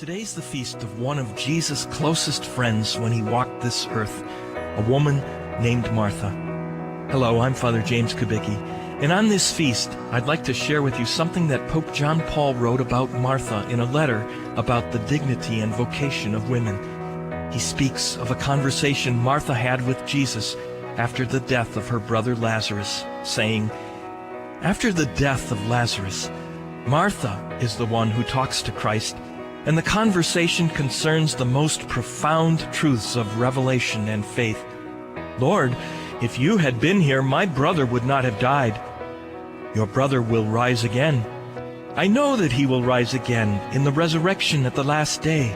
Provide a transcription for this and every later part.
Today's the feast of one of Jesus' closest friends when he walked this earth, a woman named Martha. Hello, I'm Father James Kubicki, and on this feast, I'd like to share with you something that Pope John Paul wrote about Martha in a letter about the dignity and vocation of women. He speaks of a conversation Martha had with Jesus after the death of her brother Lazarus, saying, "After the death of Lazarus, Martha is the one who talks to Christ, and the conversation concerns the most profound truths of revelation and faith. Lord, if you had been here, my brother would not have died. Your brother will rise again. I know that he will rise again in the resurrection at the last day."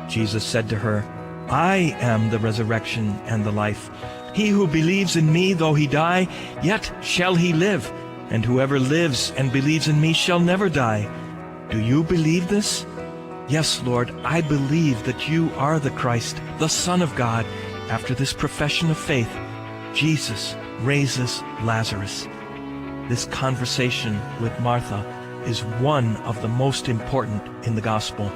Jesus said to her, "I am the resurrection and the life. He who believes in me, though he die, yet shall he live. And whoever lives and believes in me shall never die. Do you believe this?" "Yes, Lord, I believe that you are the Christ, the Son of God." After this profession of faith, Jesus raises Lazarus. This conversation with Martha is one of the most important in the gospel.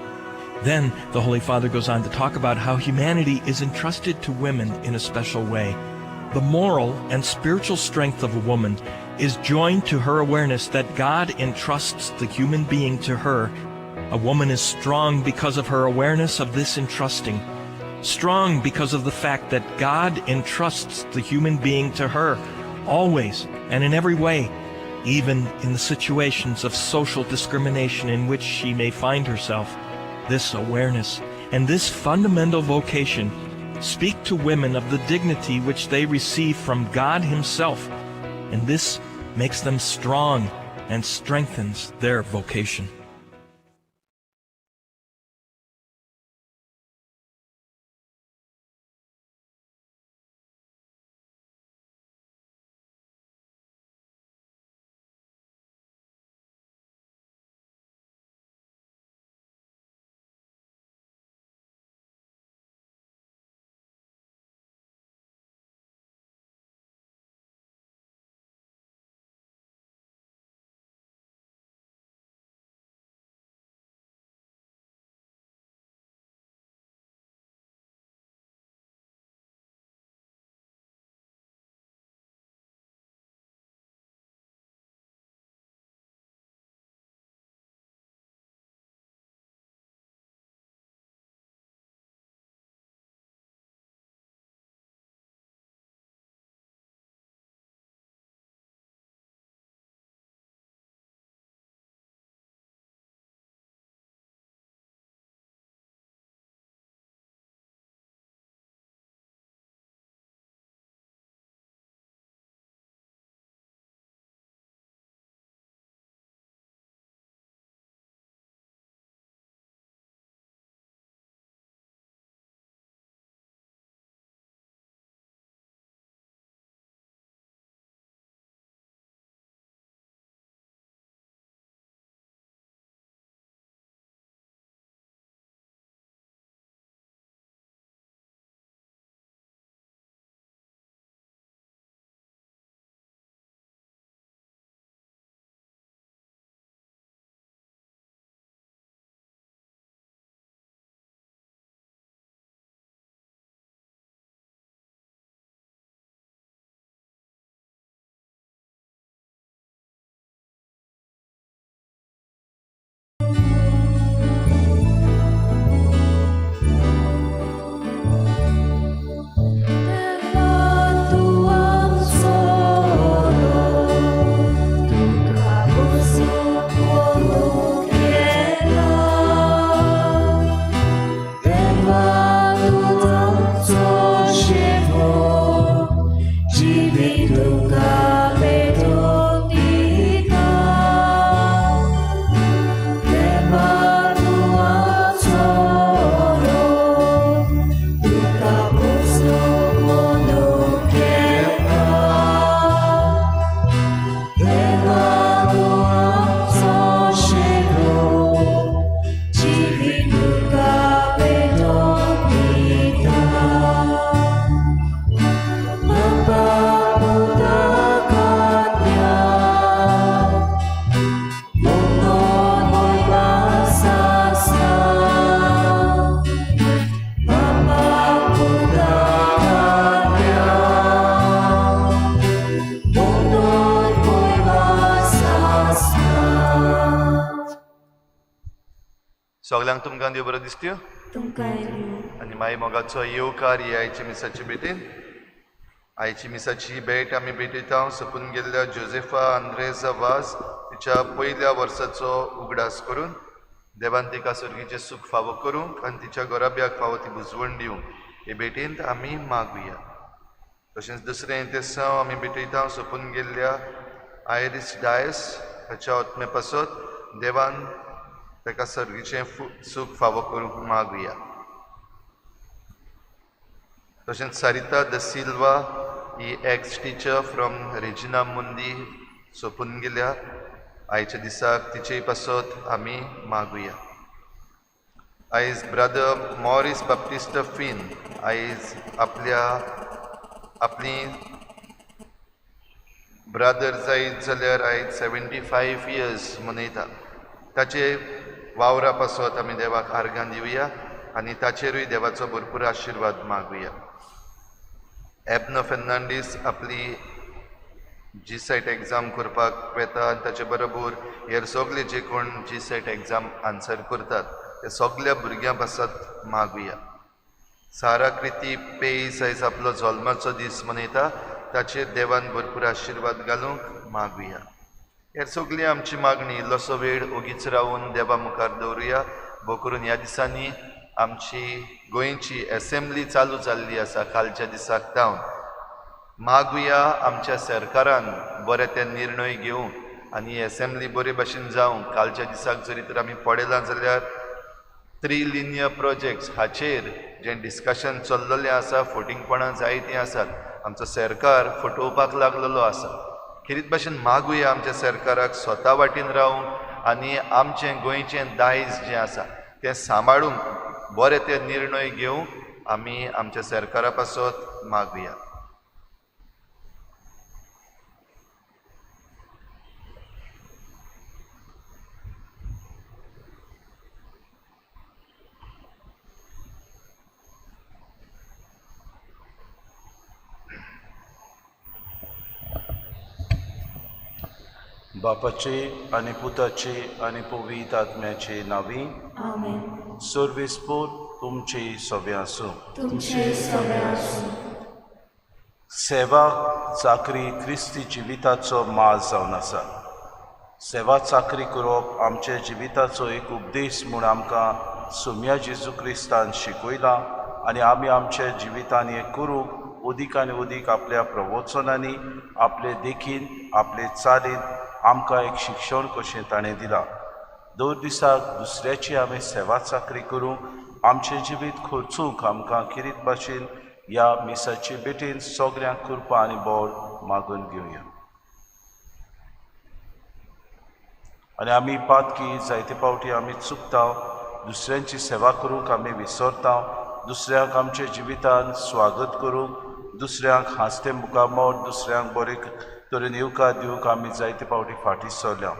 Then the Holy Father goes on to talk about how humanity is entrusted to women in a special way. The moral and spiritual strength of a woman is joined to her awareness that God entrusts the human being to her. A woman is strong because of her awareness of this entrusting, strong because of the fact that God entrusts the human being to her, always and in every way, even in the situations of social discrimination in which she may find herself. This awareness and this fundamental vocation speak to women of the dignity which they receive from God Himself, and this makes them strong and strengthens their vocation. सगळ्यांक तुमकां देव बरो दिसत्यो आनी मागीर मोगाचो येवकार ही आयची मिसाची भेटीन. आयची मिसाची भेट आमी भेटयता सोपून गेल्ल्या जोसेफा आंद्रेजा वाज तिच्या पयल्या वर्साचो उगडास करून देवान तिका सर्गीचें सूख फावो करूंक आनी तिच्या गोराब्याक फावो ती बुजवण दिवंक हे भेटींत आमी मागुया. तशेंच दुसरें तेसांव आमी भेटयता सोपून गेल्ल्या आयरिस डायस हाच्या आत्मे पासत देवान ताका सर्गीचें सूख फावो करूंक मागुया. तशेंच सारिता द सिल्वा ही ex teacher from Regina Mundi सोपून गेल्या. आयच्या दिसाक तिचे पासत आमी मागुया. आयज ब्रदर मॉरिस बाप्टिस्ट फिन आयज आपली ब्रदर जायत जाल्यार आयज 75 इयर्स मनयता. ताचे वावरा पासत आमी देवाक आर्गां दिवया आनी ताचेरूय देवाचो भरपूर आशिर्वाद मागुया. एबनो फेर्नांडीस आपली G-SET एग्जाम करपाक वेता आनी ताचे बरोबर हेर सगळे जे कोण G-SET एग्जाम आन्सर करतात ते सगळ्या भुरग्यां पासत मागुया. सारा कृती पेस आयज आपलो जल्माचो दीस मनयता. ताचेर देवान भरपूर आशिर्वाद घालूंक मागुया. हेर सगळी आमची मागणी इल्लोसो वेळ ओगीच रावून देवा मुखार दवरुया. भोव करून ह्या दिसांनी आमची गोंयची असेंब्ली चालू जाल्ली आसा. कालच्या दिसाक जावन मागुया आमच्या सरकारान बरे ते निर्णय घेवंक आनी असेंब्ली बरे भाशेन जावंक. कालच्या दिसाक जरी तर आमी पळयलां जाल्यार 3 लिनियर प्रोजेक्ट्स हाचेर जें डिस्कशन चल्लेलें आसा, फटींगपणां जायतीं आसात. आमचो सरकार फटोवपाक लागलेलो आसा. खेरीत भाशेन मागुया आमच्या सरकाराक स्वता वाटेन रावंक आनी आमचें गोंयचें दायज जें आसा तें सांबाळूंक बरे ते निर्णय घेवंक आमी आमच्या सरकारा पासत मागुया. बापाचे आनी पुताचे आनी पवित आत्म्याचे नावी. सर्वेस्पोर तुमचे सवे आसूं. सेवा चाकरी क्रिस्ती जिविताचो माल जावन आसा. सेवा चाकरी करप आमच्या जिविताचो एक उपदेश म्हूण आमकां सोम्या जेजू क्रिस्तान शिकयला आनी आमी आमच्या जिवितान हें करूंक अदीक आनी अदीक आपल्या प्रवचनांनी, आपले देखीन, आपले चालीन आमकां एक शिक्षण कशें ताणें दिलां. दर दिसाक दुसऱ्याची आमी सेवा चाकरी करूंक आमचें जिवीत खर्चूंक आमकां किरीत भाशेन ह्या मिसाचे भेटेन सगळ्यांक कृपा आनी बोड मागून घेवया. आनी आमी पातकी जायते फावटी आमी चुकता. दुसऱ्यांची सेवा करूंक आमी विसरता. दुसऱ्यांक आमच्या जिवितान स्वागत करूंक, दुसऱ्यांक हांसतें मुखामोड, दुसऱ्यांक बरे तरेन येवकार दिवंक आमी जायते फावटी फाटीं सरल्या.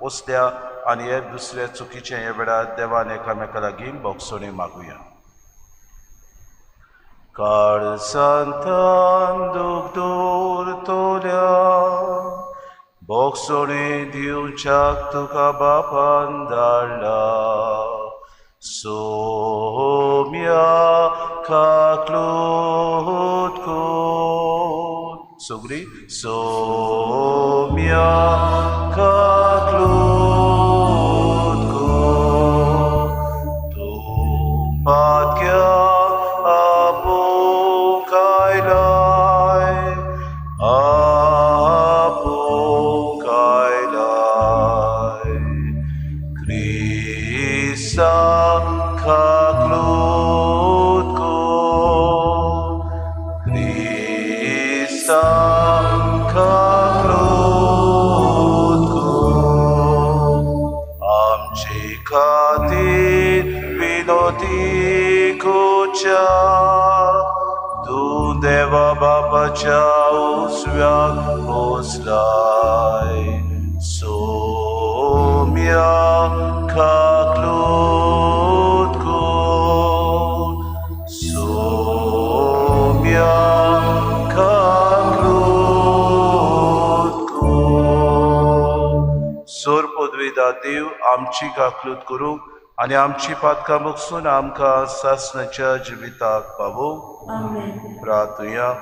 असल्या आनी हेर दुसऱ्या चुकीचे हे वेळार देवान एकामेका लागीं बोगसणी मागुया. काळजांतान दूख दवरतल्या बोगसणी दिवच्याक तुका बापान धाडला. सोम्या काकलूत कोर सगळी. सोम्या काकलूत कोर तूं पातक्या आपूंक आयलाय, आपूंक आयलाय. क्रिस्ता काकलूत कोर, क्रिस्ता काकलूत कोर. आमचे खातीर विनोती कोच्या तूं देवा बापाच्या उजव्याक बसलाय. सोम्या काकलूत कोर, सोम्या काकलूत कोर. सोर पदवीदार देव आमची काकलूत करूंक आनी आमची पातकां मोगसून आमकां सासणाच्या जिविताक पावो. प्रार्थुया.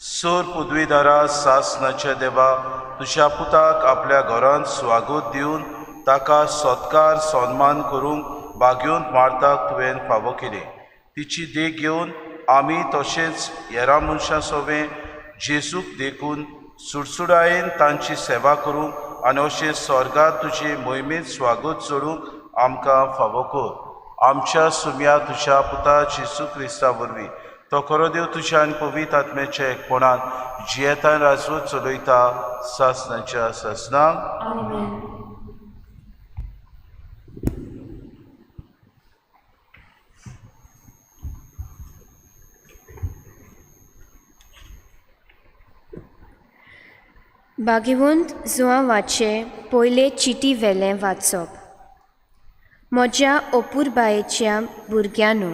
सोर पदवीदारा सासणाच्या देवा, तुज्या पुताक आपल्या घरांत स्वागत दिवन ताका सत्कार सन्मान करूंक बागेवन मारताक तुवें फावो केलें. तिची देख घेवन आमी तशेंच हेरां मनशां सोबे जेजूक देखून सुडसुडायेन तांची सेवा करूंक आनी अशें स्वर्गांत तुजे मोहिमेंत स्वागत जोडूंक आमकां फावो कर. आमच्या सुम्या तुज्या पुता जेजू क्रिस्ता वरवीं तो खरो देव तुज्या आनी पवित्र आत्म्याच्या एकपणान जियेता राजवत चलयता सासणाच्या सासणाक. भागिवंत जुआंवाचे पयले चिटी वेलें वाचप. म्हज्या अपुरबायेच्या भुरग्यांनो,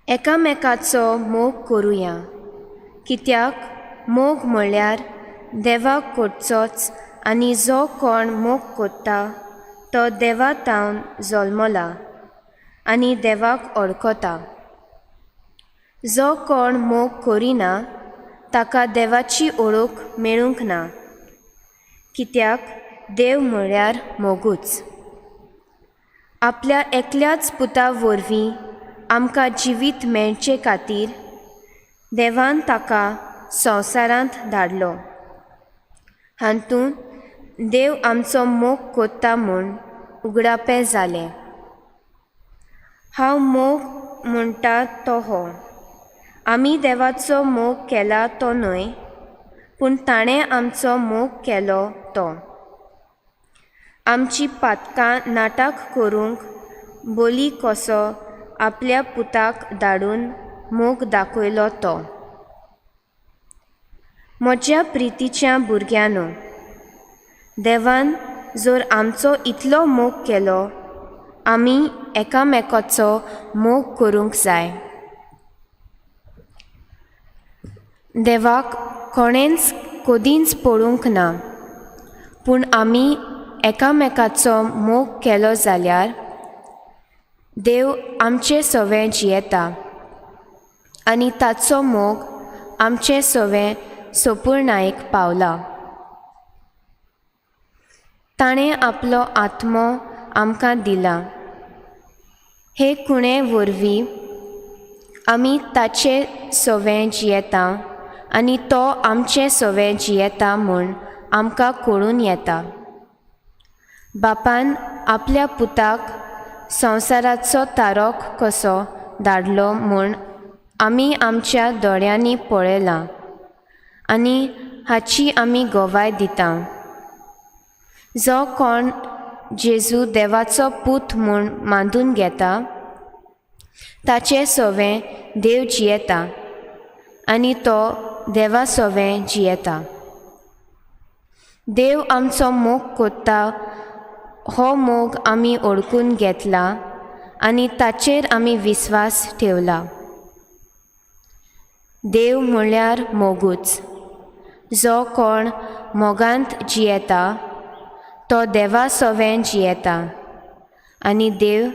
एकामेकाचो मोग करुया, कित्याक मोग म्हळ्यार देवाक करचोच आनी जो कोण मोग करता तो देवा तावन जल्मला आनी देवाक वळखता. जो कोण मोग करिना ताका देवाची ओळख मेळूंक ना, कित्याक देव म्हळ्यार मोगूच. आपल्या एकल्याच पुता वरवीं आमकां जिवीत मेळचे खातीर देवान ताका संवसारांत धाडलो. हातूंत देव आमचो मोग कोत्ता म्हूण उगडापें जालें. हांव मोग म्हणटा तो हो, आमी देवाचो मोग केला तो न्हय, पूण ताणें आमचो मोग केलो तो. आमची पातकां नाटक करूंक बोली कसो आपल्या पुताक धाडून मोग दाखयलो तो. म्हज्या प्रितीच्या भुरग्यांनो, देवान जर आमचो इतलो मोग केलो, आमी एकामेकाचो मोग करूंक जाय. देवाक कोणेंच कदींच पळोवंक ना, पूण आमी एकामेकाचो मोग केलो जाल्यार देव आमचे सवें जियेता आनी ताचो मोग आमचे सवें संपूर्णायेक पावला. ताणें आपलो आत्मो आमकां दिला. हे कुणे वरवीं आमी ताचे सवें जियेता आनी तो आमचे सवें जियेता म्हूण आमकां कळून येता. बापान आपल्या पुताक संवसाराचो तारोक कसो धाडलो म्हूण आमी आमच्या दोळ्यांनी पळयलां आनी हाची आमी गोवाय दिता. जो कोण जेजू देवाचो पूत म्हूण मानून घेता ताचे सवें देव जियेता आनी तो देवा सवें जियेता. देव आमचो मोग कोत्ता हो मोग आमी ओळखून घेतला आनी ताचेर आमी विस्वास ठेवला. देव म्हळ्यार मोगूच. जो कोण मोगांत जियेता तो देवा सवें जियेता आनी देव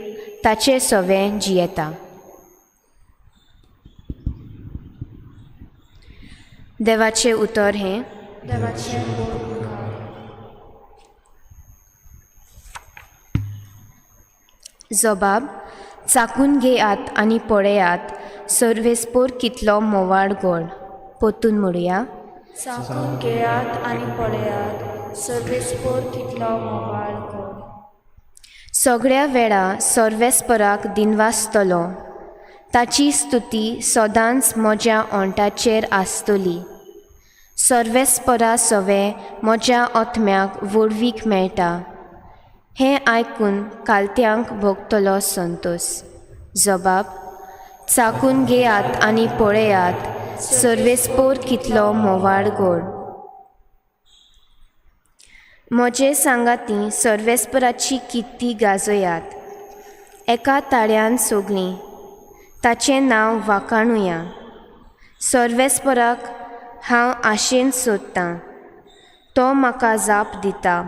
ताचे सवें जियेता. देवाचें उतर हें, जबाब. चाकून घेयात आनी पळयात, सर्वेस्पोर कितलो मोवाळ गोड. पोतून म्हणुया. चाकून घेयात आनी पळयात, सर्वेस्पोर कितलो मोवाळ गोड. सगळ्या वेळा सर्वेस्पराक दिनवासतलो, ताची स्तुती सदांच म्हज्या ओंठाचेर आसतली. सर्वेस्परा सवें म्हज्या आत्म्याक वळवीक मेळटा. हें आयकून कालत्यांक भोगतलो संतोश. जबाब. चाकून घेयात आनी पळयात, सर्वेस्पोर कितलो मोवाळ गोड. म्हजे सांगाती सर्वेस्पराची कित्ती गाजयात. एका ताळ्यान सोगलीं ताचें नांव वाखाणुया. सर्वेस्पराक हांव आशेन सोदतां. तो म्हाका जाप दिता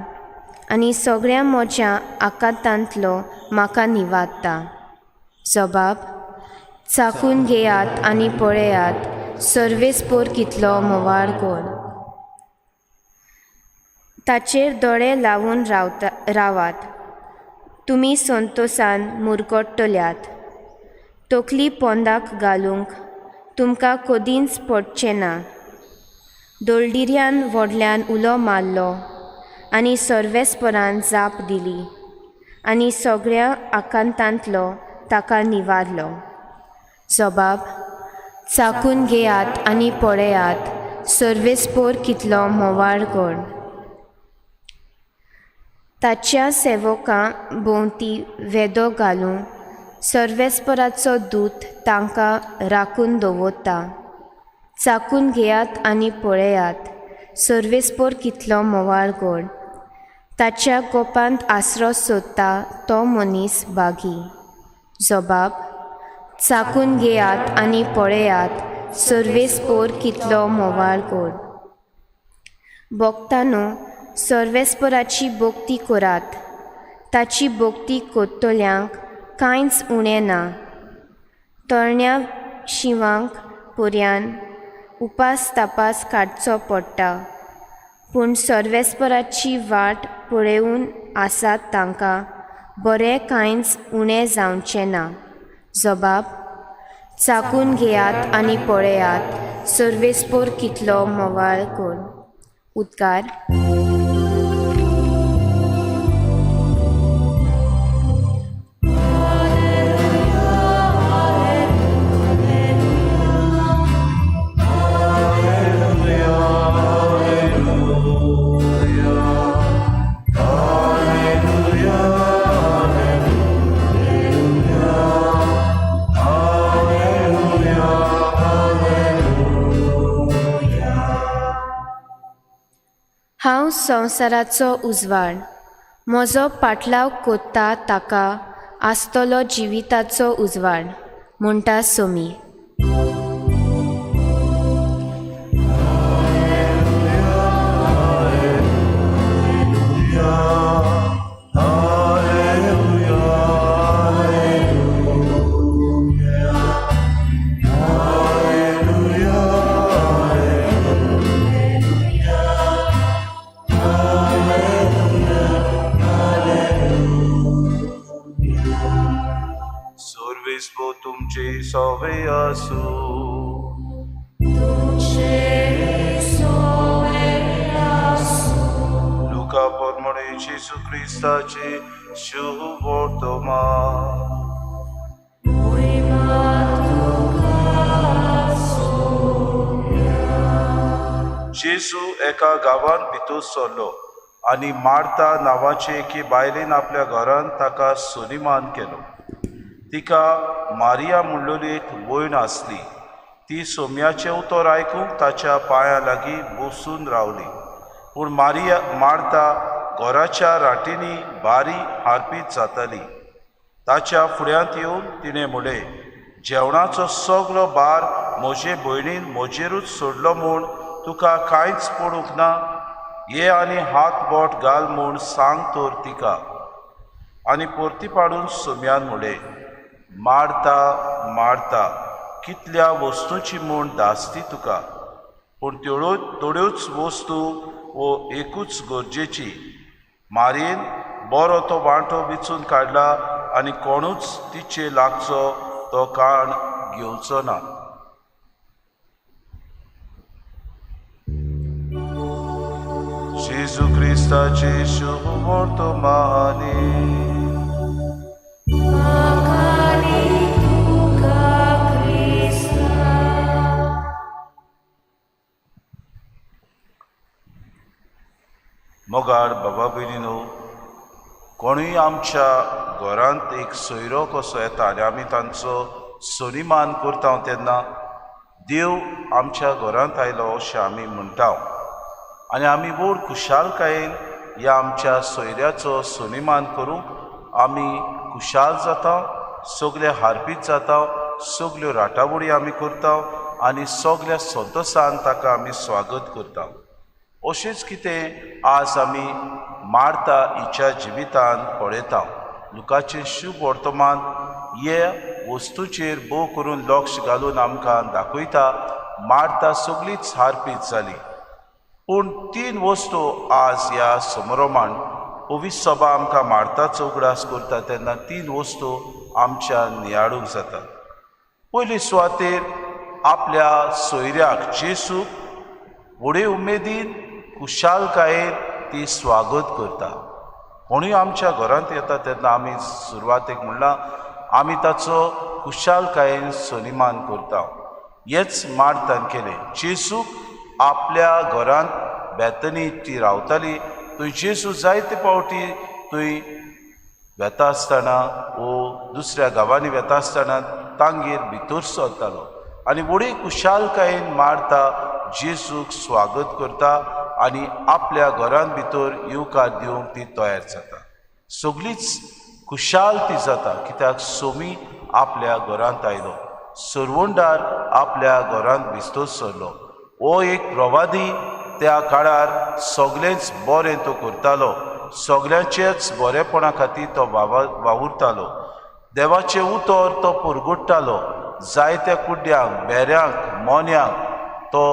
आनी सगळ्या म्हज्या आकांतांतलो म्हाका निवाडटा. जबाब: चाखून घेयात आनी पळयात, सर्वेस्पोर कितलो मोवाळ कोण. ताचेर दोळे लावून रावात, तुमी संतोशान मुरगोडटल्यात. तकली पोंदाक घालूंक तुमकां कदींच पडचें ना. दोलडिऱ्यान व्हडल्यान उलो मारलो आनी सर्वेस्परान जाप दिली आनी सगळ्या आकांतांतलो ताका निवारलो. जबाब: चाखून घेयात आनी पळयात, सर्वेस्पोर कितलो मोवाळ कोण. ताच्या सेवकां भोंवती वेदो घालून सर्वेस्पराचो दूत तांकां राखून दवरता. चाखून घेयात आनी पळयात, सर्वेस्पोर कितलो मोवाळ कोण. ताच्या गोपांत आसरो सोदता तो मनीस बागी. जबाब: चाखून घेयात आनी पळयात, सर्वेस्पोर कितलो मोवाळ कोण. भोगतानो सर्वेस्पराची भोक्ती करात. ताची भोक्ती कोत्तोल्यांक कांयच उणें ना. तळण्या शिवांक पर्यान उपास तापास काडचो पडटा, पूण सर्वेस्पराची वाट पळेवून आसात तांकां बरें कांयच उणें जावचें ना. जबाब: चाखून घेयात आनी पळयात, सर्वेस्पोर कितलो मोवाळ कोण. उद्गार. हांव संवसाराचो उजवाड, म्हजो पाटलाव कोत्ता ताका आसतलो जिविताचो उजवाड, म्हणटा सोमी. सर्वेस्पो तुमचे सवे आसू. लुका प्रमाणे येशू क्रिस्ताचे शुभ वर्तमान. जेसू एका गांवांत भितर सरलो आनी मार्ता नांवाचे एके बायलेन आपल्या घरांत ताका सुनिमान केलो. तिका मारिया म्हणलोली एक भयण आसली. ती सोम्याचें उतर आयकूंक ताच्या पांयां लागीं बसून रावली. पूण मार्ता घराच्या राटींनी बारी हारपीत जाताली. ताच्या फुड्यांत येवन तिणें म्हणलें, जेवणाचो सगळो भार म्हजे भयणीन म्हजेरूच सोडलो म्हूण तुका कांयच पडूंक ना. ये आनी हात बोट घाल म्हूण सांग तर तिका. आनी परती पाडून सोम्यान म्हणलें, मारता मारता, कितल्या वस्तूंची म्हूण दासती तुका, पूण थोड्योच वस्तू वो एकूच गरजेची. मारयेन बरो तो वांटो विचून काडला आनी कोणूच तिचे लागचो तो काण घेवचो ना. जेजू क्रिस्ताचे शुभ वर्तमानी. मोगाळ बाबा भयणीनो, कोणूय आमच्या घरांत एक सोयरो कसो येता आनी आमी तांचो सनिमान करता तेन्ना देव आमच्या घरांत आयलो अशें आमी म्हणटा. आनी आमी व्हड खुशालकायेन ह्या आमच्या सोयऱ्याचो सनिमान करूंक आमी खुशाल जाता, सगळे हारपीत जाता, सगल्यो राटावडी आमी करता आनी सगळ्या संतोशान ताका आमी स्वागत करता. अशेंच कितें आज आमी मार्ता हिच्या जिवितान पळयता. लुकाचें शुभ वर्तमान हे वस्तूचेर भोव करून लक्ष घालून आमकां दाखयता मार्ता सगळीच हारपीत जाली. पूण 3 वस्तू आज ह्या समारंभान पवित्र सभा आमकां मार्ताचो उगडास करता तेन्ना 3 वस्तू आमच्या नियाळूंक जाता. पयली सुवातेर आपल्या सोयऱ्याक जेसूक व्हडे उमेदीन खुशालकायेन ती स्वागत करता. कोणूय आमच्या घरांत येता तेन्ना आमी सुरवातेक म्हणलां आमी ताचो खुशालकायेन सन्मान करता. हेच मार्तान केलें. जेसूक आपल्या घरांत बेतनी ती रावताली थंय जेसू जायते फावटी थंय वेता आसतना वो दुसऱ्या गांवांनी वेता आसतना तांगेर भितर सरतालो आनी व्हडी खुशालकायेन मार्ता जेसूक स्वागत करता आनी आपल्या घरांत भितर येवकार दिवंक ती तयार जाता. सगळीच खुशाल ती जाता कित्याक सोमी आपल्या घरांत आयलो, सरवंडार आपल्या घरांत भितर सरलो. हो एक प्रवादी त्या काळार सगळेंच बरें तो करतालो, सगळ्यांचेच बरेपणा खातीर तो वावुरतालो. देवाचें उतर तो पुरगुडटालो. जायत्या कुड्ड्यांक बेऱ्यांक मोन्यांक तो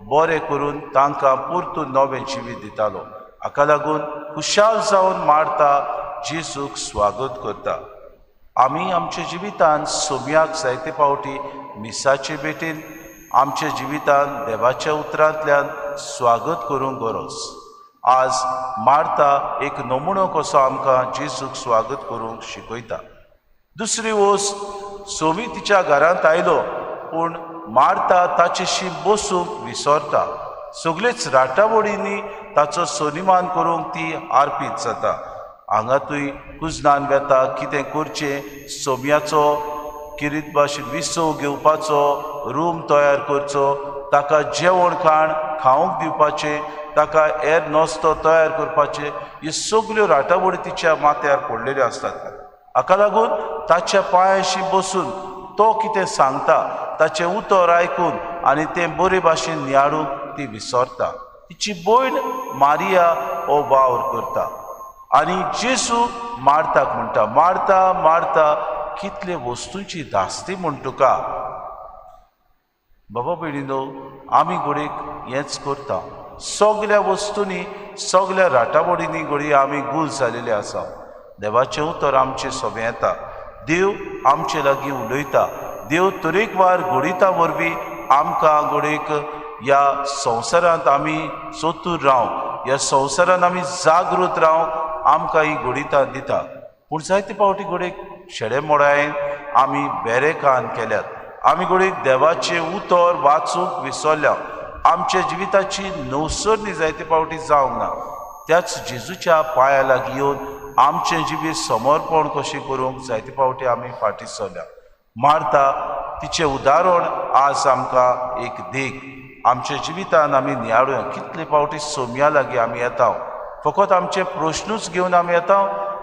बरें करून तांकां परतून नवें जिवीत दितालो. हाका लागून खुशाल जावन मार्ता जेसूक स्वागत करता. आमी आमच्या जिवितान सोम्याक जायते फावटी मिसाचे भेटेन आमच्या जिवितान देवाच्या उतरांतल्यान स्वागत करूंक गरज. आज मार्ता एक नमुनो कसो आमकां जेसूक स्वागत करूंक शिकयता. दुसरी वस्त सोमी तिच्या घरांत आयलो पूण मार्ता ताचेशी बसूंक विसरता. सगळेच राटाबडींनी ताचो सन्मान करूंक ती आर्पीत जाता. हांगा तुय कुजनान वेता कितें करचें, सोम्याचो किरीत भाशेन विसव घेवपाचो, रूम तयार करचो, ताका जेवण खाण खावंक दिवपाचें, ताका हेर नस्तो तयार करपाचें, ह्यो सगल्यो राटाबडी तिच्या माथ्यार पडलेल्यो आसतात. हाका लागून ताच्या पांयाशी बसून तो कितें सांगता ताचें उतर आयकून आनी तें बरे भाशेन नियाळूंक ती विसरता. तिची भयण मारिया हो वावर करता आनी जेसू मार्ताक म्हणटा, मार्ता मार्ता कितले वस्तूंची धास्ती म्हूण तुका. बाबा भयणीनो, आमी घडीक हेंच करता. सगळ्या वस्तूंनी सगळ्या राटाबडींनी घडी आमी गूल जालेले आसा. देवाचें उतर आमचें सगळें येता. देव आमचे लागीं उलयता. देव तरेकवार घडीता वरवीं आमकां घडीक ह्या संवसारांत आमी सोतूर रावंक, ह्या संवसारांत आमी जागृत रावंक आमकां ही घडीता दिता. पूण जायते फावटी घडीक शेडे मोडायेन आमी बेरेकान केल्यात. आमी घडीक देवाचें उतर वाचूंक विसरल्या. आमच्या जिविताची नवसरणी जायते फावटी जावंक ना. त्याच जेजूच्या पांया लागीं येवन आमचें जिवीत समर्पण कशें करूंक जायते फावटी आमी फाटीं सरल्या. मार्ता तिचें उदाहरण आज आमकां एक देख. आमच्या जिवितान आमी नियाळुया कितले फावटी सोम्या लागीं आमी येता. फकत आमचे प्रश्नूच घेवन आमी येता,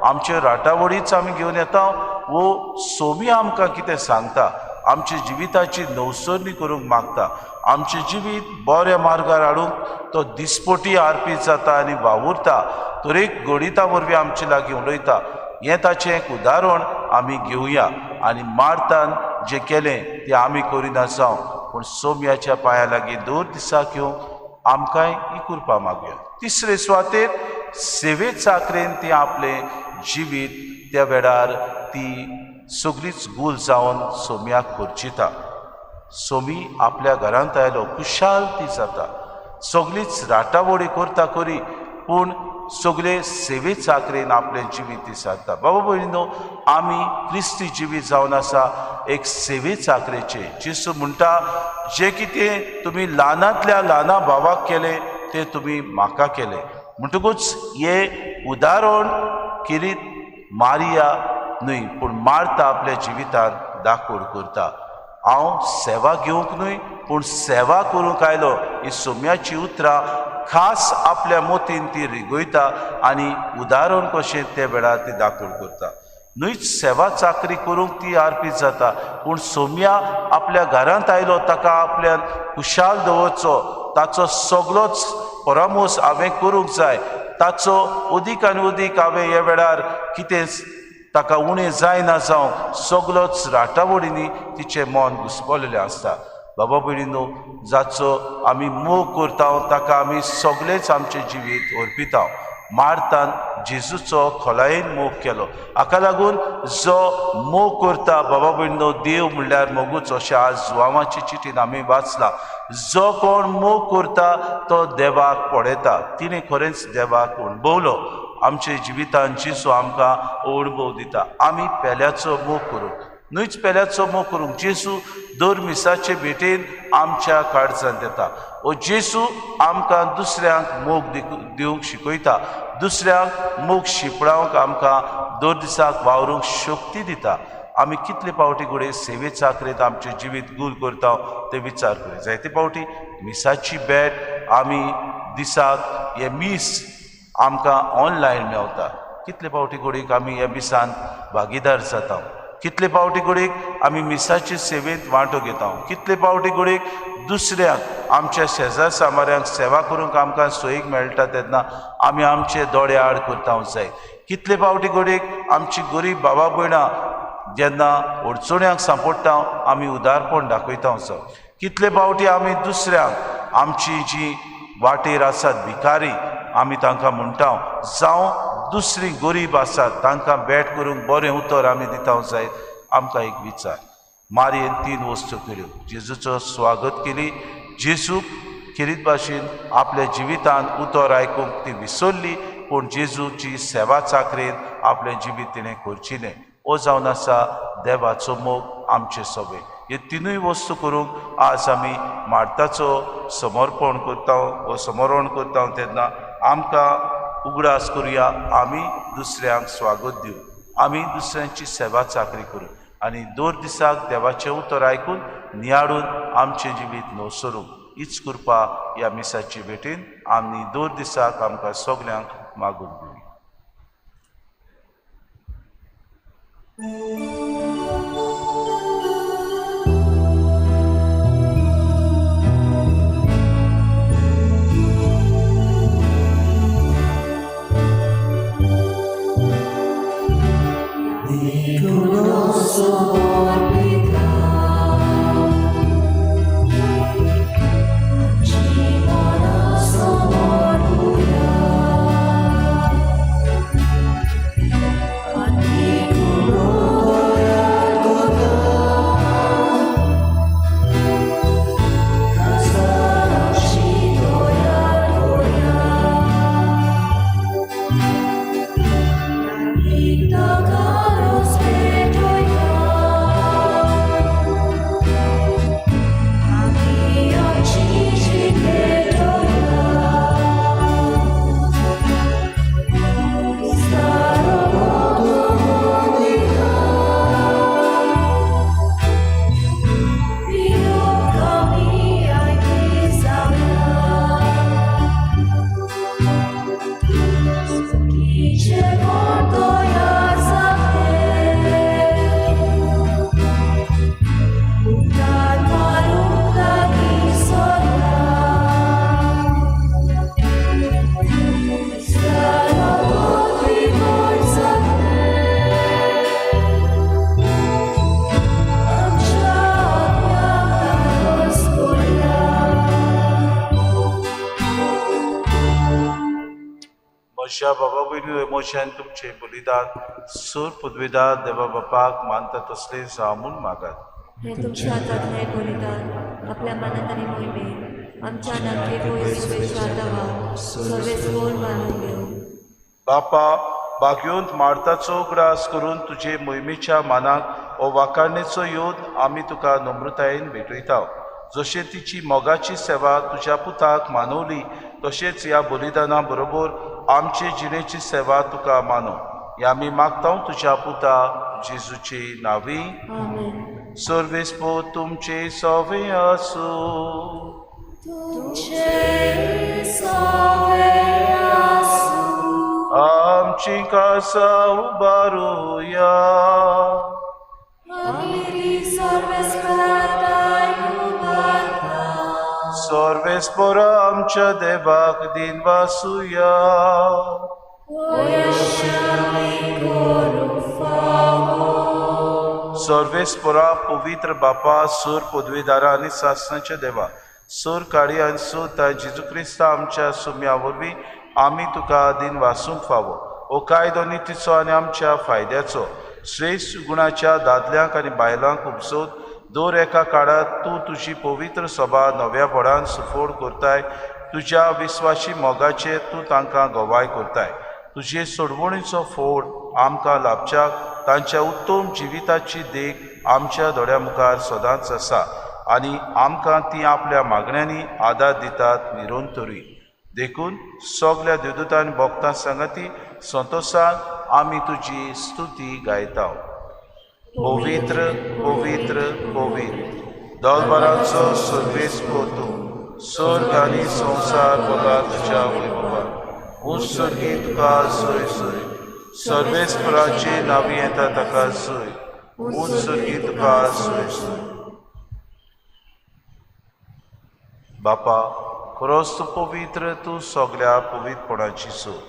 आमचे राटावडीच आमी घेवन येता. वो सोमी आमकां कितें सांगता, आमच्या जिविताची नवसरणी करूंक मागता. आमचें जिवीत बऱ्या मार्गार हाडूंक तो दिसपटी आर्पीत जाता आनी वावुरता. तरेक घडीता वरवीं आमचे लागीं उलयता. हें ताचें एक उदाहरण आमी घेवया आनी मार्तान जें केलें तें आमी करिना जावं, पूण सोम्याच्या पांया लागीं दर दिसाक येवंक आमकांय ही कृपा मागुया. तिसरे सुवातेर सेवे चाकरेन ती आपलें जिवीत त्या वेळार ती सगळीच गूल जावन सोम्याक खर्चिता. सोमी आपल्या घरांत आयलो, खुशाल ती जाता. सगळीच राटावडी करता खरी, पूण सगळे सेवे चाकरेन आपलें जिवीत ती सारता. बाबा भयणीनो, आमी क्रिस्ती जिवीत जावन आसा एक सेवे चाकरेचे. जेसू म्हणटा, जें कितें तुमी ल्हानांतल्या ल्हाना भावाक केलें तें तुमी म्हाका केलें. म्हणटकूच हें उदाहरण किरीत मारिया न्हय पूण मार्ता आपल्या जिवितांत दाखोड करता. हांव सेवा घेवंक न्हय पूण सेवा करूंक आयलो. ही सोम्याची उतरां खास आपल्या मोतीन ती रिगयता आनी उदाहरण कशें त्या वेळार ती दाखोड करता. न्हयच सेवा चाकरी करूंक ती आर्पीत जाता, पूण सोम्या आपल्या घरांत आयलो, ताका आपल्यान खुशाल दवरचो, ताचो सगळोच परामोस हांवें करूंक जाय. ताचो उदीक आनी उदीक हांवें ह्या वेळार कितें ताका उणें जायना जावं सगळोच राटावडींनी तिचें मन घुस्पलेलें आसता. बाबा भयणीनो, जाचो आमी मोग करता ताका आमी सगळेच आमचें जिवीत अर्पिता. मार्तान जेजूचो खोलायेन मोग केलो. हाका लागून जो मोग करता बाबा भयणीनो, देव म्हणल्यार मोगूच अशें आज जुवांवाची चिठीन आमी वाचलां. जो कोण मोग करता तो देवाक पळयता. तिणें खरेंच देवाक अणभवलो. आमच्या जिवितांत जेजू आमकां अणभव दिता. आमी पेल्याचो मोग करूंक, न्हूच पेल्याचो मोग करूंक. जेजू दर मिसाचे भेटेन आमच्या काळजांत येता. ओ जेजू आमकां दुसऱ्यांक मोग दिवंक शिकयता. दुसऱ्यांक मोग शिपडावंक आमकां दर दिसाक वावरूंक शक्ती दिता. आमी कितले फावटी घडये सेवे चाकरेंत आमचें जिवीत गूल करता ते विचार करूं. जायते फावटी मिसाची भेट आमी दिसाक हे मीस आमकां ऑनलायन मेवता. कितले फावटी घडयेक आमी ह्या मिसान भागीदार जाता. कितले फावटी घडयेक आमी मिसाचे सेवेंत वांटो घेता. कितले फावटी घडयेक दुसऱ्यांक आमच्या शेजार सामाऱ्यांक सेवा करूंक आमकां सोयीक मेळटा तेन्ना आमी आमचे दोळे आड करता जाय. कितले फावटी घडयेक आमची गरीब बाबा भयणां जेन्ना अडचण्यांक सांपडटा आमी उदारपण दाखयता जाय. कितले फावटी आमी दुसऱ्यांक आमची जी वाटेर आसात भिकारी आमी तांकां म्हणटा जावं दुसरी गरीब आसात तांकां भेट करूंक बरें उतर आमी दिता जायत. आमकां एक विचार. मारयेन 3 वस्तू केल्यो. जेजूचो स्वागत केली. जेजूक खेरीत भाशेन आपल्या जिवितांत उतर आयकूंक ती विसरली, पूण जेजूची सेवा चाकरेन आपलें जिवीत तिणें करचिलें. हो जावन आसा देवाचो मोग आमचे सवे. हे 3 वस्तू करूंक आज आमी मार्ताचो समर्पण करता वा समरण करता तेन्ना आमकां उगडास करुया. आमी दुसऱ्यांक स्वागत दिवं. आमी दुसऱ्यांची सेवा चाकरी करूं आनी दर दिसाक देवाचें उतर आयकून नियाळून आमचें जिवीत नवसरूंक हीच कृपा ह्या मिसाची भेटेन आमी दर दिसाक आमकां सगल्यांक मागून दिवं. म्हज्या बाबा भयणी मोशान तुमचें बलिदान सूर पदवीदार देवा बापाक मानता तसलें जावं म्हूण मागात. हे तुमच्या हातांतलें बलिदान आपल्या मनात आनी मोहिमेन आमच्या नातली पयस सवेस गोड मानून घेवं. बापा, बागयोंत मार्ताचो ग्रास करून तुजे मोहिमेच्या मानाक हो वाकाणणेचो योद आमी तुका नम्रतायेन भेटयता. जशें तिची मोगाची सेवा तुज्या पुताक मानवली तशेंच ह्या बलिदाना बरोबर आमचे जिणेची सेवा तुका मानो. हे आमी मागता तुज्या पुता जेजूचे नांवी. आमेन. सर्वेस्पो तुमचे सवे आसूं. आमची कासा उबारुया. सर्वेस्पर आमच्या देवाक दिन वासुया. सर्वेस्परा पवित्र बापा सूर पदवीदारा आनी सासणाच्या देवा सूर काळी आनी सुता जेजू क्रिस्ता आमच्या सुम्या वरवीं आमी तुका दिन वासूंक फावो. ओ कायदो नितीचो आनी आमच्या फायद्याचो श्रेष्ठ गुणाच्या दादल्यांक आनी बायलांक उपसोद दर एका काळात तूं तुजी पवित्र सभा नव्या बळान सुफोड करताय. तुज्या विस्वासी मोगाचेर तूं तांकां गोवाय करताय. तुजे सोडवणीचो फोड आमकां लाभच्याक तांच्या उत्तम जिविताची देख आमच्या दोळ्या मुखार सदांच आसा आनी आमकां ती आपल्या मागण्यांनी आदार दितात निरंतरी. देखून सगल्या देवदूतांनी भक्तां सांगती संतोशान आमी तुजी स्तुती गायता. पवित्र पवित्र पवित्र दलबरांचो सर्वेस्पो तूं स्वर्ग आनी संवसार बघा तुज्या वैभवान. उत्सर्गी तुका सोय सोय सर्वेस्पराची नावी येता ताका सोय. उत्सर्गी तुका सोय सोय. बापा खरोच तूं पवित्र, तूं सगल्या पवित्रपणाची सोय.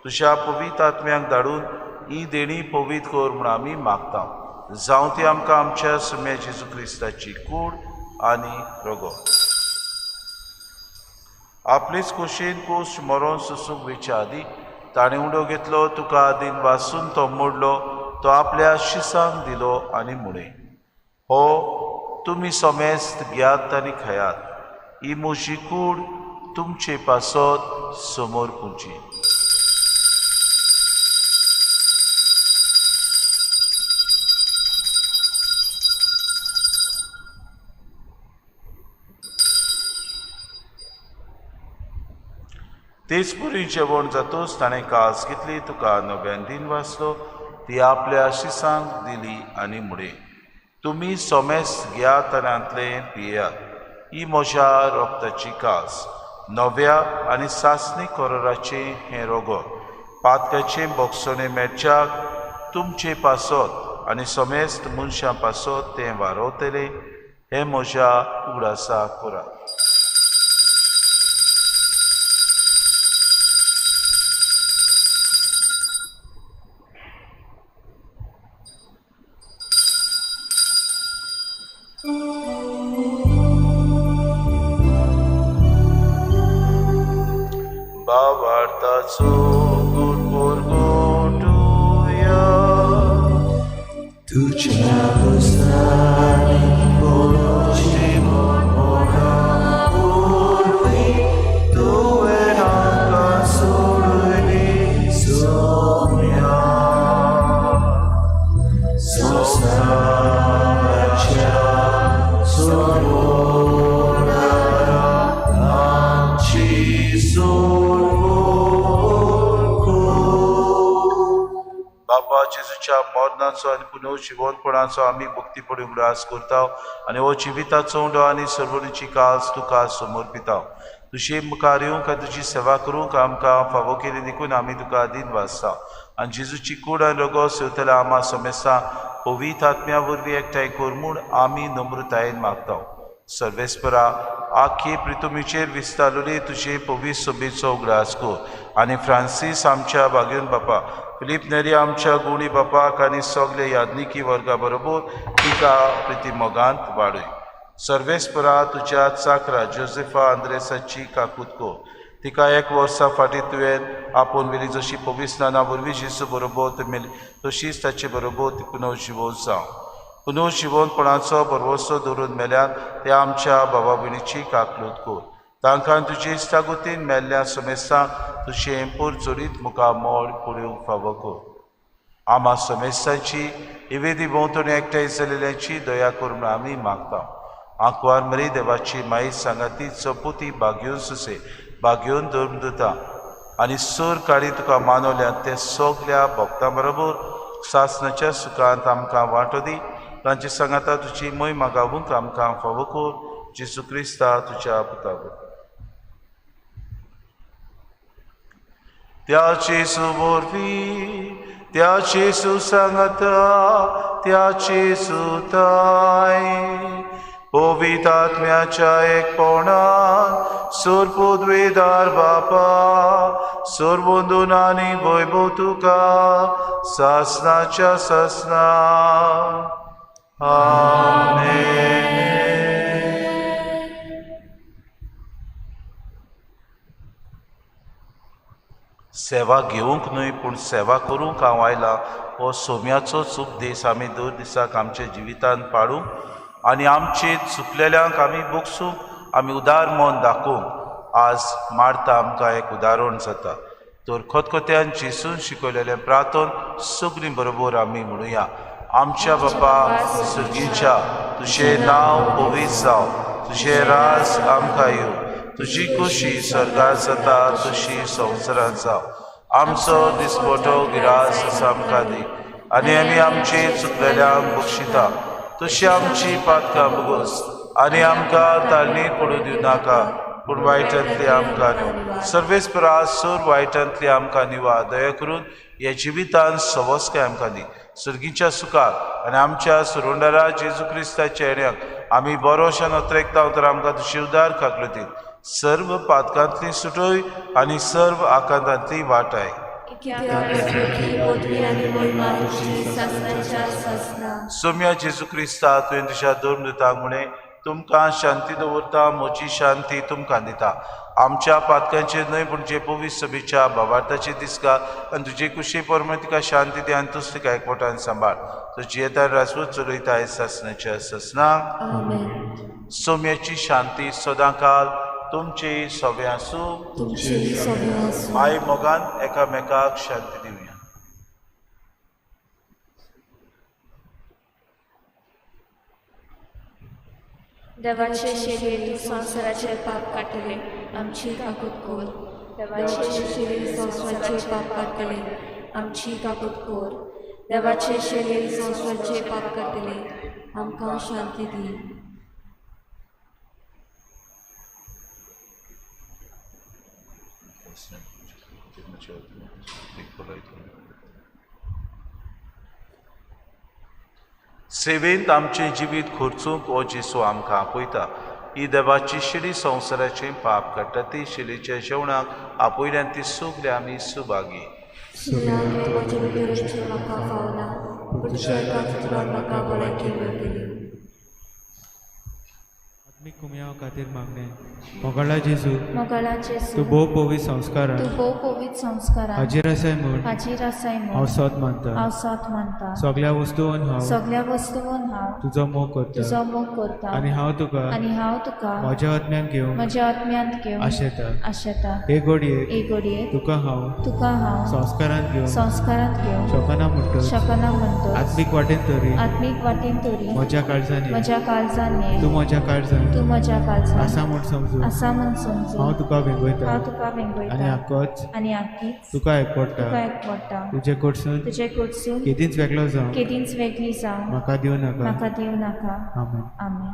तुज्या पवित्र आत्म्याक धाडून ही देणी पवित्र कर म्हूण आमी मागता. जावं ती आमकां आमच्या सुम्या जेजू क्रिस्ताची कूड आनी रगो. आपलीच कुशीन कुश मरोन सुसूंक वेच्या आदी ताणें उडो घेतलो. तुका दिन वासून तो मोडलो. तो आपल्या शिसांक दिलो आनी मुणें हो तुमी समेस्त घेयात आनी खायात. ही म्हजी कूड तुमचे पासत समोर पुंची. तेच पुरी जेवण जातूच ताणें कास घेतली. तुका नव्यान दिन वाचलो. ती आपल्या शिसांक दिली आनी मुडे तुमी सोमेस्त घेयात आनी आंतले पियेयात. ही म्हज्या रोगताची कास नव्या आनी सासणी कोराचे हें रोगो पातकाचे बोगसोणे मेळच्याक तुमचे पासत आनी सोमेस्त मनशां पासत तें वारोवतले. हें म्हज्या उगडासा करात. Bavartazo good porgotuya tuja gostani bonoche mora urvi tu enaka surni somya sosacha sorora amchi बापा जेजूच्या मरणाचो आनी पुनर्जीवनपणाचो आमी भक्तीपणी उगडास करता आनी हो जिविताचो उंडो आनी सर्वणीची कास तुका समर्पिता. तुजे मुखार येवंक आनी तुजी सेवा करूंक आमकां फावो केली देखून आमी तुका दिन वाचता आनी जेजूची कूड आनी रगो सेवतल्या आमा समेस्ता पवित्र आत्म्या वरवीं एकठांय कर म्हूण आमी नम्रतायेन मागता. सर्वेस्परा आख्खी प्रितुमीचेर विस्तारलेली तुजे पवित्र सभेचो उगडास कर आनी फ्रांसीस आमच्या भाग्यवन बापा फिलीप नेरी आमच्या गुणी बापाक आनी सगले यादनिकी वर्गा बरोबर तिका प्रिती मोगांत वाडय. सर्वेस्परा तुज्या चाकरा जोसेफा आंद्रेसाची काकूत को तिका 1 वर्सा फाटीं तुवें आपोवन वेली जशी पवित्राना वरवीं जेजू बरोबर मेली तशीच ताचे बरोबर ती पुनर्जीवन जावं. पुनर्जीवनपणाचो भरवसो दवरून मेल्यान ते आमच्या भावा भयणीची काकलूत कर. तांकां तुजे इश्टागुतीन मेल्ल्या समेस्ता तुजें परचोरीत मुखार मोड पडूंक फावो कर. आमा समेस्तांची इवेदी भोंवतणी एकठांय जालेल्यांची दया कर म्हूण आमी मागता. आंकवार मरी देवाची माई सांगाती चपुती भाग्योन सुसे भाग्योन धर्मदूता आनी सर काळी तुका मानवल्यान ते सगल्या भक्तां बरोबर सासणाच्या सुखांत आमकां वांटो दी. तांची सांगाता तुजी महिमा गावूंक आमकां फावो कर. जेजू क्रिस्ता तुज्या पुता त्याचे सुवरवी त्याचे सुसंगता त्याचे सुताय पवित्र आत्म्याच्या एकपणान सुरपुद्वेदार बापा सुरबोंदून आनी वैभव तुका सासनाच्या सासना आमेन. सेवा घेवंक न्हय पूण सेवा करूंक हांव आयलां हो सोम्याचोच उपदेश आमी दर दिसाक आमच्या जिवितांत पाळूंक आनी आमचे चुकलेल्यांक आमी बोगसूंक आमी उदार मन दाखोवंक आज मार्ता आमकां एक उदाहरण जाता. तर खतखत्यान जेसून शिकयलेलें प्रार्थन सगळीं बरोबर आमी म्हणुया. आमच्या बापा सुर्गीच्या तुजें नांव पवित्र जावं, तुजें राज आमकां येवं, तुजी खुशी स्वर्गांत जाता तशी संवसारांत जावं. आमचो दिसपटो गिरास आमकां दी आनी आमी आमचे चुकलेल्यांक बक्षिता तशी आमची पातकां बगोस आनी आमकां ताळणीत पडूं दिवं नाका पूण वायटांतली आमकां न्हय. सर्वेस परास चड वायटांतली आमकां निवा. दया करून ह्या जिवितांत सवस्काय आमकां दी. सुर्गीच्या सुखाक आनी आमच्या सुरोंडारा जेजू क्रिस्ताच्या येण्याक आमी बरोशान अत्रेकता तर आमकां तुजी उदार काकलतीन सर्व पातकांतली सुटोय आनी सर्व आकांतांतली वाटाय. सोम्या जेजू क्रिस्ता तुवें तुज्या दोन दुतांक म्हणे तुमकां शांती दवरता, म्हजी शांती तुमकां दिता. आमच्या पातकांचेर न्हय पूण जे पवित्र सभेच्या भावार्थाचेर दिसका आनी तुजे कुशी परमे तिका शांती दी आनी तूंच तिका एकवटान सांबाळ. तुजी येता राजवट चलयता सासणाच्या सासनाक. सोम्याची शांती सदांकाल तुमची सगळ्यां आसूं. माय मोगान एकामेकाक शांती दिवया. देवाचे शरीर संसाराचे पाप काटले आमची काकूत कोर. देवाचे शरीर संसाराचे पाप काटले आमची काकूत कोर. देवाचे शरीर संसाराचे पाप काटले आमकां शांती दी. सेवेंत आमचें जिवीत खर्चूंक हो जेसू आमकां आपयता. ही देवाची शिडी संवसाराचें पाप काडटा ती शिडीच्या जेवणाक आपयल्यान ती सगळे आमी सुभागी. आत्मिक कुम्या खातीर मागणे मोगाळा जेजू मोगाळा जेजू तूं भोव पवित्र संस्कार तूं भोव पवित्र संस्कारां हाजीर आसाय म्हूण हाजीर आसाय हांव म्हूण सोत मानता. हांव सोत मानता. सगळ्या वस्तूंन हांव सगळ्या वस्तूंन हांव तुजो मोग तुजो करता मोग करता आनी हांव तुका आनी हांव तुका म्हज्या आत्म्यान घेवन म्हज्या आत्म्यांत घेवन आशेता. आशेता. हे घडयेक एक घडये तुका हांव तुका हांव संस्कारांत घेवन संस्कारांत घेवन शोकना म्हणटच शकना म्हणटो आत्मीक वाटेन तरी आत्मीक वाटेन तरी म्हज्या काळजांनी म्हज्या काळजान ये. तूं म्हज्या काळजान तूं म्हज्या काळजान आसा म्हूण समजून आसा म्हूण समजून हांव तुका भेंगयता हांव तुका आनी वेंगयता आक्कोच आनी आख्खीच तुका तुका एकवडटा. एकवडटा. तुजे कडसून तुजे कडसून केदींच वेगळो जावं केदींच वेगळी जावं म्हाका दिवं नाका. म्हाका दिवं नाका. आमेन. आमेन.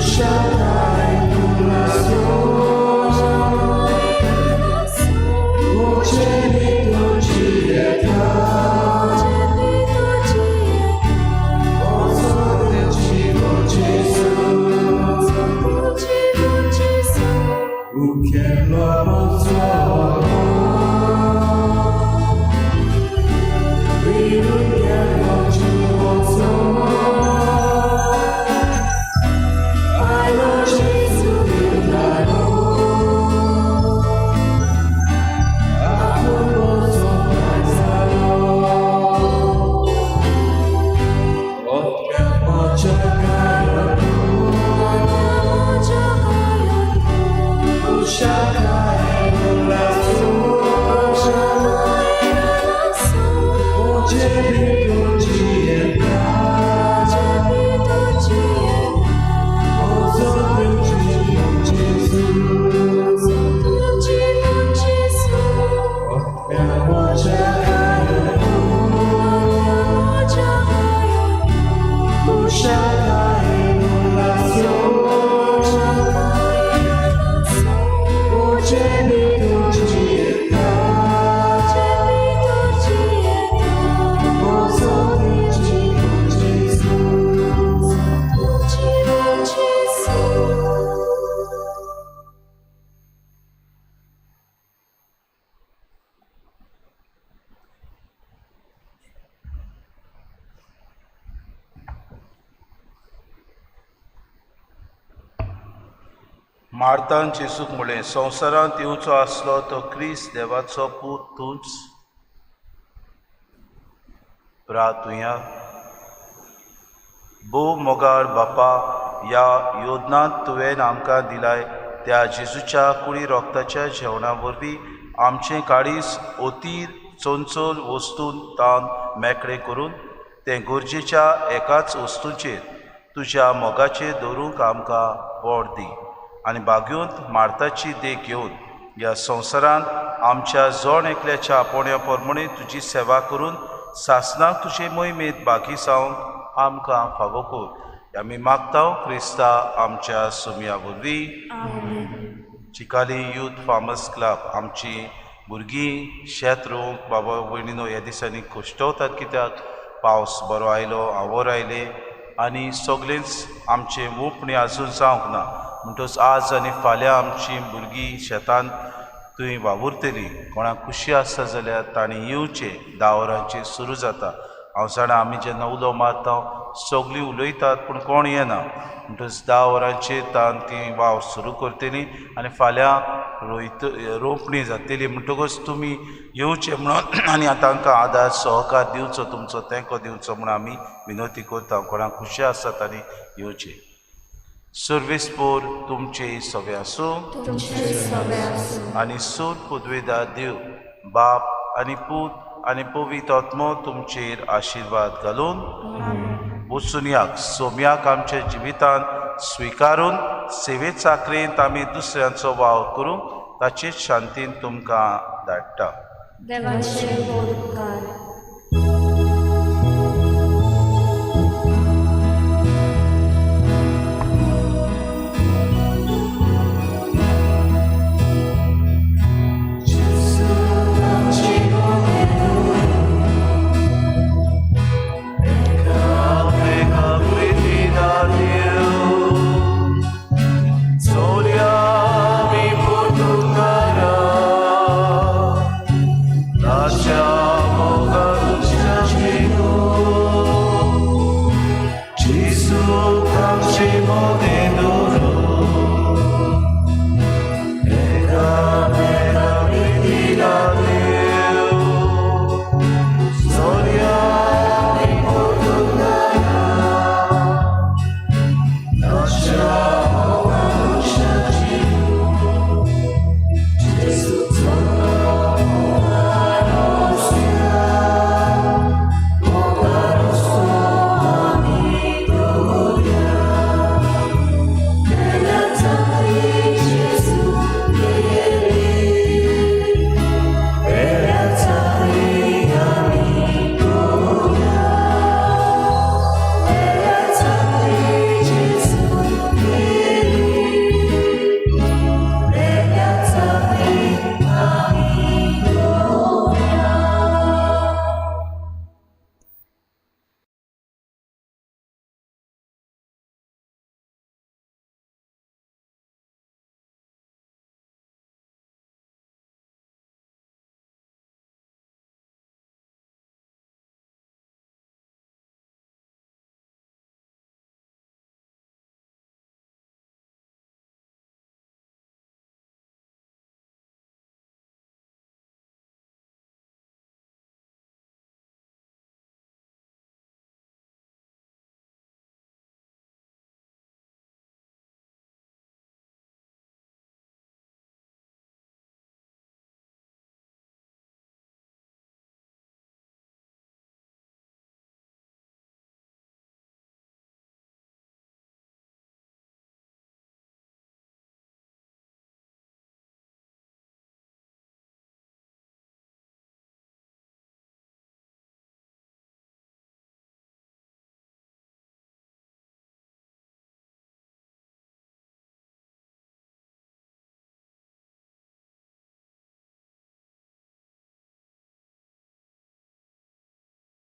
Shaddai, मार्तान जेसूक म्हळें, संवसारांत येवचो आसलो तो क्रिस्त देवाचो पूत तूंच. प्रार्थुया. भोव मोगाळ बापा, ह्या योजनांत तुवें आमकां दिलाय त्या जेजूच्या कुळी रोगताच्या जेवणा वरवीं आमचें काळीज ओतीर चोंचोल वस्तून तान मेकळें करून तें गरजेच्या एकाच वस्तूंचेर तुज्या मोगाचेर दवरूंक आमकां व्हड दी. आनी बागुंत मार्ताची देख घेवन ह्या संवसारांत आमच्या जोण एकल्याच्या आपोवण्या पोरमणे तुजी सेवा करून सासणाक तुजे मोहिमेंत बागी जावंक आमकां फावो कर. आमी मागता क्रिस्ता आमच्या सुमया वरवीं. चिकाली यूथ फार्मर्स क्लब आमची भुरगीं शेत रोवंक बाबा भयणीनो ह्या दिसांनी कश्टवतात, कित्याक पावस बरो आयलो, आवर आयले आनी सगळेंच आमचें मोपणी आजून जावंक ना. म्हणटच आज आनी फाल्यां आमचीं भुरगीं शेतान थंय वावुरतलीं. कोणाक खुशी आसता जाल्यार तांणी येवचें. 10 वरांचेर सुरू जाता. हांव जाणा आमी जेन्ना उलो मारता सगळीं उलयतात पूण कोण येना. म्हणटच 10 वरांचेर तान तीं वावर सुरू करतलीं आनी फाल्यां रोंपणी जातली. म्हणटकच तुमी येवचें म्हणून आनी तांकां आदार सहकार दिवचो, तुमचो तेंको दिवचो म्हणून आमी विनवती करता. कोणाक खुशी आसता तांणी येवचें. सर्वीस पोर तुमचे सगळे आसूं आनी सूर पुदवेदार देव बाप आनी पूत आनी पवित्र आत्मो तुमचेर आशिर्वाद घालून वचून सोम्याक आमच्या जिवितांत स्विकारून सेवेत चाकरेंत आमी दुसऱ्यांचो वावर करूंक ताचेच शांतीन तुमकां धाडटा. देवाचे उपकार.